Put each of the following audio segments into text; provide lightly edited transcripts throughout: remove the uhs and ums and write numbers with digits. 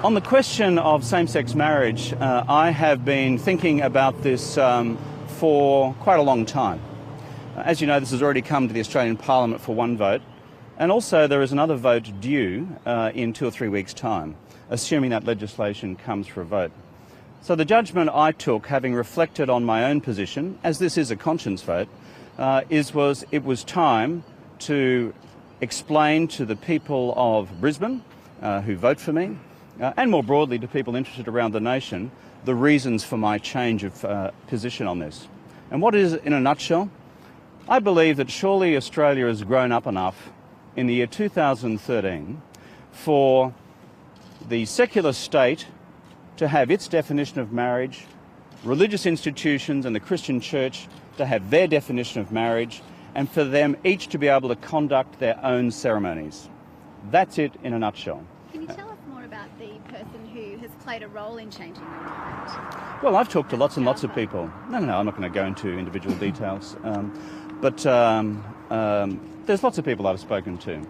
On the question of same-sex marriage, I have been thinking about this for quite a long time. As you know, this has already come to the Australian Parliament for one vote, and also there is another vote due in 2 or 3 weeks' time, assuming that legislation comes for a vote. So the judgment I took, having reflected on my own position, as this is a conscience vote, it was time to explain to the people of Brisbane who vote for me, and more broadly to people interested around the nation, the reasons for my change of position on this. And what is it in a nutshell? I believe that surely Australia has grown up enough in the year 2013 for the secular state to have its definition of marriage, religious institutions and the Christian church to have their definition of marriage, and for them each to be able to conduct their own ceremonies. That's it in a nutshell. Can you tell us more about the person who has played a role in changing that? Well, I've talked to lots and lots of people. No, I'm not going to go into individual details. But there's lots of people I've spoken to.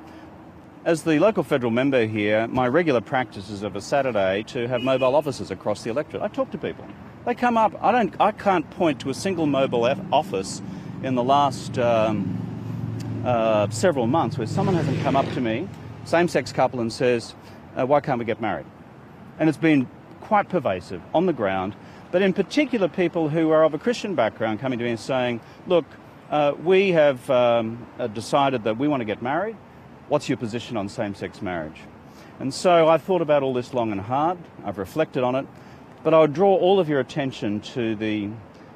As the local federal member here, my regular practice is of a Saturday to have mobile offices across the electorate. I talk to people. They come up. I can't point to a single mobile office in the last several months where someone hasn't come up to me, same-sex couple, and says, why can't we get married? And it's been quite pervasive on the ground, but in particular people who are of a Christian background coming to me and saying, look, we have decided that we want to get married. What's your position on same-sex marriage? And so I've thought about all this long and hard. I've reflected on it. But I would draw all of your attention to the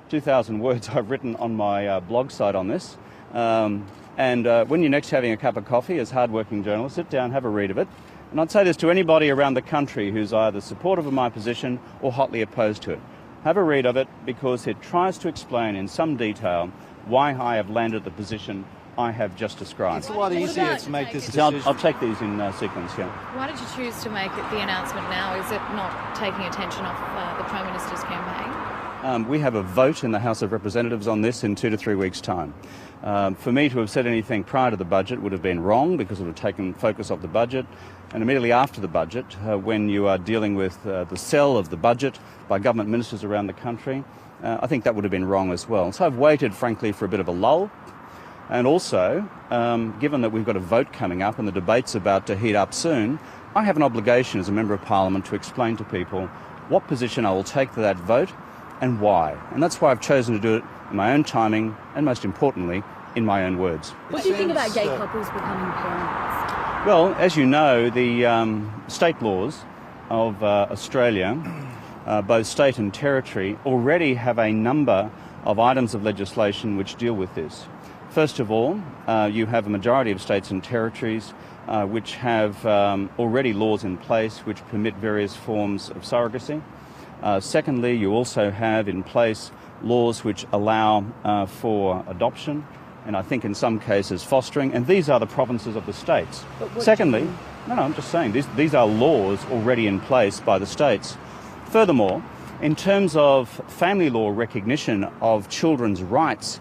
2,000 words I've written on my blog site on this. And when you're next having a cup of coffee as hard-working journalists, sit down, have a read of it. And I'd say this to anybody around the country who's either supportive of my position or hotly opposed to it. Have a read of it because it tries to explain in some detail why I have landed the position I have just described. It's a lot easier to make this decision. I'll take these in sequence, yeah. Why did you choose to make the announcement now? Is it not taking attention off the Prime Minister's campaign? We have a vote in the House of Representatives on this in 2 to 3 weeks' time. For me to have said anything prior to the budget would have been wrong because it would have taken focus off the budget. And immediately after the budget, when you are dealing with the sell of the budget by government ministers around the country, I think that would have been wrong as well. So I've waited, frankly, for a bit of a lull. And also, given that we've got a vote coming up and the debate's about to heat up soon, I have an obligation as a Member of Parliament to explain to people what position I will take to that vote and why. And that's why I've chosen to do it in my own timing and, most importantly, in my own words. What do you think about gay couples becoming parents? Well, as you know, the state laws of Australia, both state and territory, already have a number of items of legislation which deal with this. First of all, you have a majority of states and territories which have already laws in place which permit various forms of surrogacy. Secondly, you also have in place laws which allow for adoption and I think in some cases fostering, and these are the provinces of the states. Secondly, I'm just saying these are laws already in place by the states. Furthermore, in terms of family law recognition of children's rights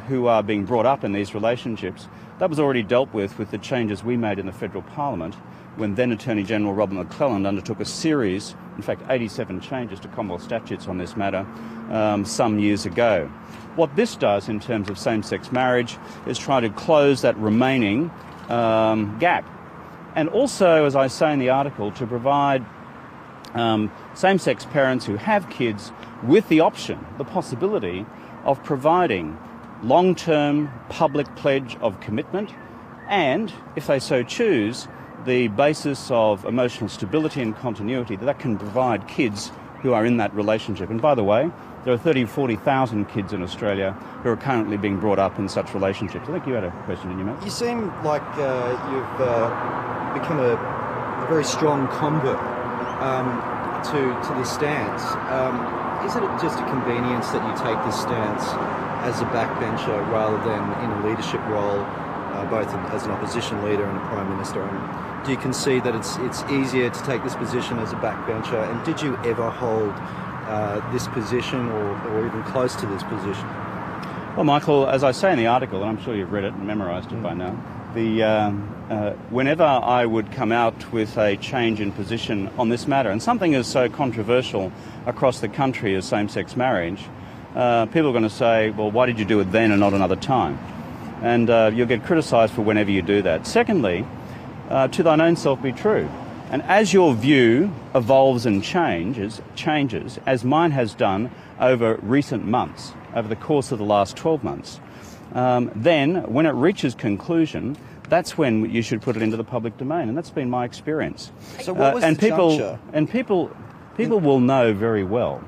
who are being brought up in these relationships, that was already dealt with the changes we made in the Federal Parliament when then Attorney General Robert McClelland undertook a series, in fact 87 changes to Commonwealth statutes on this matter some years ago. What this does in terms of same-sex marriage is try to close that remaining gap. And also, as I say in the article, to provide same-sex parents who have kids with the option, the possibility of providing long-term public pledge of commitment and, if they so choose, the basis of emotional stability and continuity that can provide kids who are in that relationship. And by the way, there are 30,000 or 40,000 kids in Australia who are currently being brought up in such relationships. I think you had a question, didn't you, mate? You seem like you've become a very strong convert to this stance. Is it just a convenience that you take this stance as a backbencher rather than in a leadership role, both as an opposition leader and a Prime Minister? And do you concede that it's easier to take this position as a backbencher? And did you ever hold this position or even close to this position? Well, Michael, as I say in the article, and I'm sure you've read it and memorised it by now, Whenever I would come out with a change in position on this matter, and something as so controversial across the country as same-sex marriage, people are going to say, well, why did you do it then and not another time? And you'll get criticised for whenever you do that. Secondly, to thine own self be true. And as your view evolves and changes, as mine has done over recent months, over the course of the last 12 months, then when it reaches conclusion, that's when you should put it into the public domain, and that's been my experience. So what was the juncture? And people will know very well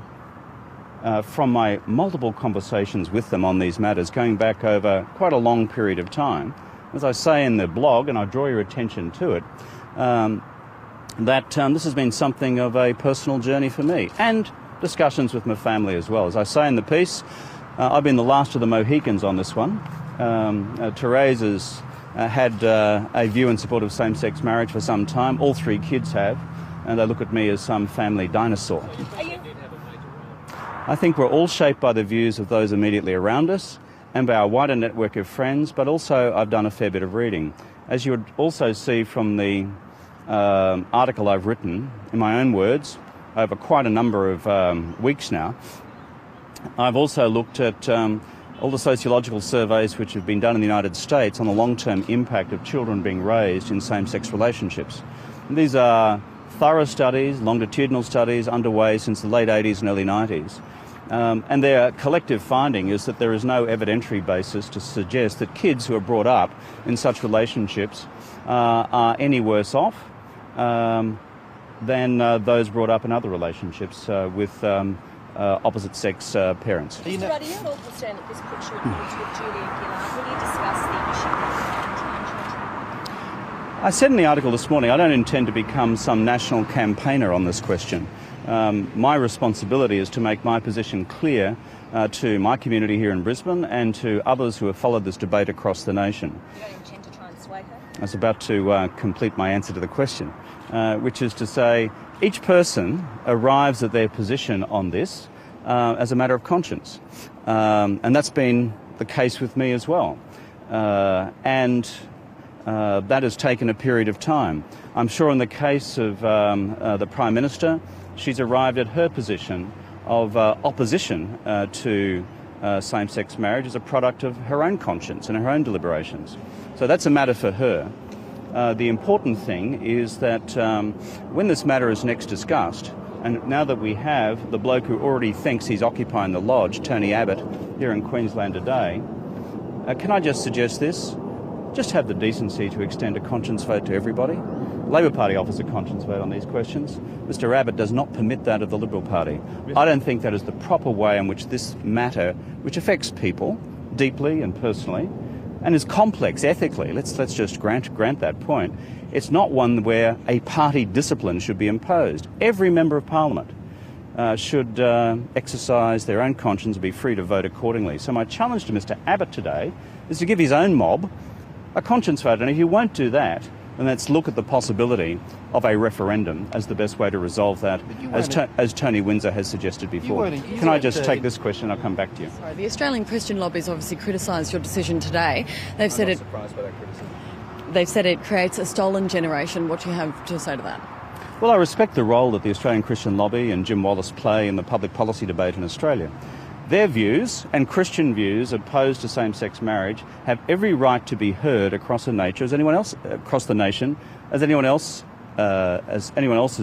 from my multiple conversations with them on these matters, going back over quite a long period of time, as I say in the blog, and I draw your attention to it, that this has been something of a personal journey for me, and discussions with my family as well. As I say in the piece, I've been the last of the Mohicans on this one. Therese has had a view in support of same-sex marriage for some time. All three kids have, and they look at me as some family dinosaur. I think we're all shaped by the views of those immediately around us and by our wider network of friends, but also I've done a fair bit of reading. As you would also see from the article I've written, in my own words, over quite a number of weeks now, I've also looked at all the sociological surveys which have been done in the United States on the long-term impact of children being raised in same-sex relationships. And these are thorough studies, longitudinal studies underway since the late 80s and early 90s. And their collective finding is that there is no evidentiary basis to suggest that kids who are brought up in such relationships are any worse off than those brought up in other relationships with opposite-sex parents. Mr. Ruddy, you understand that this puts you at odds with Julia Gillard. Will you discuss the issue with I said in the article this morning, I don't intend to become some national campaigner on this question. My responsibility is to make my position clear to my community here in Brisbane and to others who have followed this debate across the nation. You don't intend to try and sway her? I was about to complete my answer to the question, which is to say each person arrives at their position on this as a matter of conscience. And that's been the case with me as well. And that has taken a period of time. I'm sure in the case of the Prime Minister, she's arrived at her position of opposition to same-sex marriage as a product of her own conscience and her own deliberations. So that's a matter for her. The important thing is that when this matter is next discussed, and now that we have the bloke who already thinks he's occupying the lodge, Tony Abbott, here in Queensland today, can I just suggest this? Just have the decency to extend a conscience vote to everybody. The Labor Party offers a conscience vote on these questions. Mr Abbott does not permit that of the Liberal Party. I don't think that is the proper way in which this matter, which affects people deeply and personally, and is complex ethically, let's just grant that point, it's not one where a party discipline should be imposed. Every member of Parliament should exercise their own conscience and be free to vote accordingly. So my challenge to Mr Abbott today is to give his own mob a conscience vote, and if you won't do that, then let's look at the possibility of a referendum as the best way to resolve that, as Tony Windsor has suggested before. Can I just take this question and I'll come back to you? Sorry, the Australian Christian lobby's obviously criticised your decision today. They've said it. Surprised by that criticism. They've said it creates a stolen generation. What do you have to say to that? Well, I respect the role that the Australian Christian lobby and Jim Wallace play in the public policy debate in Australia. Their views and Christian views opposed to same-sex marriage have every right to be heard across the nation as anyone else's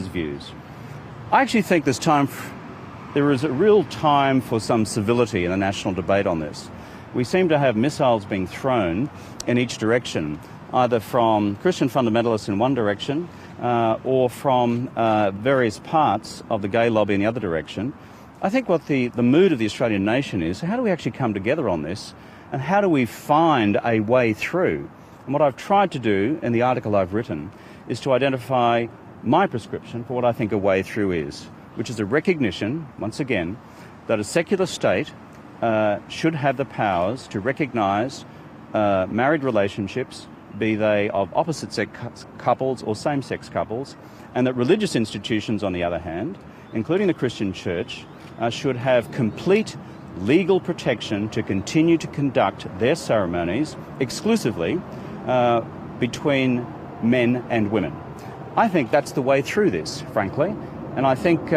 views. I actually think there is a real time for some civility in the national debate on this. We seem to have missiles being thrown in each direction, either from Christian fundamentalists in one direction or from various parts of the gay lobby in the other direction. I think what the mood of the Australian nation is, how do we actually come together on this, and how do we find a way through? And what I've tried to do in the article I've written is to identify my prescription for what I think a way through is, which is a recognition, once again, that a secular state should have the powers to recognise married relationships, be they of opposite-sex couples or same-sex couples, and that religious institutions, on the other hand, including the Christian Church, should have complete legal protection to continue to conduct their ceremonies exclusively between men and women. I think that's the way through this, frankly, and I think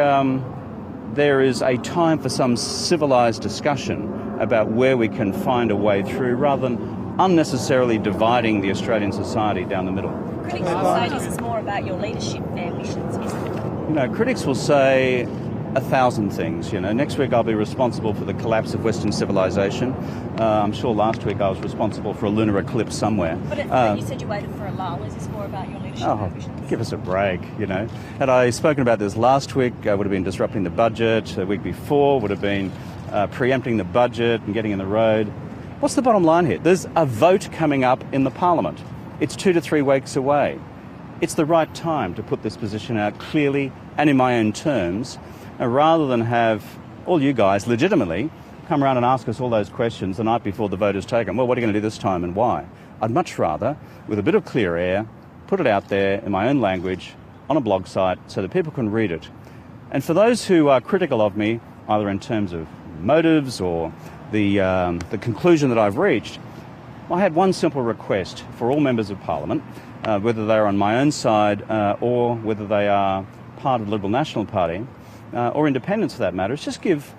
there is a time for some civilised discussion about where we can find a way through rather than unnecessarily dividing the Australian society down the middle. Critics will say this is more about your leadership ambitions, isn't it? You know, critics will say 1,000 things. You know, next week I'll be responsible for the collapse of Western civilization. I'm sure last week I was responsible for a lunar eclipse somewhere. But you said you waited for a lull. Is this more about your leadership ambitions? Give us a break, you know. Had I spoken about this last week, I would have been disrupting the budget. The week before would have been preempting the budget and getting in the road. What's the bottom line here? There's a vote coming up in the Parliament. It's 2 to 3 weeks away. It's the right time to put this position out clearly and in my own terms, rather than have all you guys legitimately come around and ask us all those questions the night before the vote is taken. Well, what are you going to do this time and why? I'd much rather, with a bit of clear air, put it out there in my own language on a blog site so that people can read it. And for those who are critical of me, either in terms of motives or the conclusion that I've reached, I had one simple request for all members of Parliament, whether they're on my own side or whether they are part of the Liberal National Party, or independents for that matter, is just give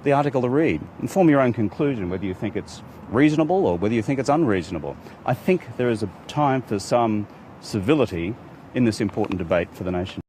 the article a read and form your own conclusion whether you think it's reasonable or whether you think it's unreasonable. I think there is a time for some civility in this important debate for the nation.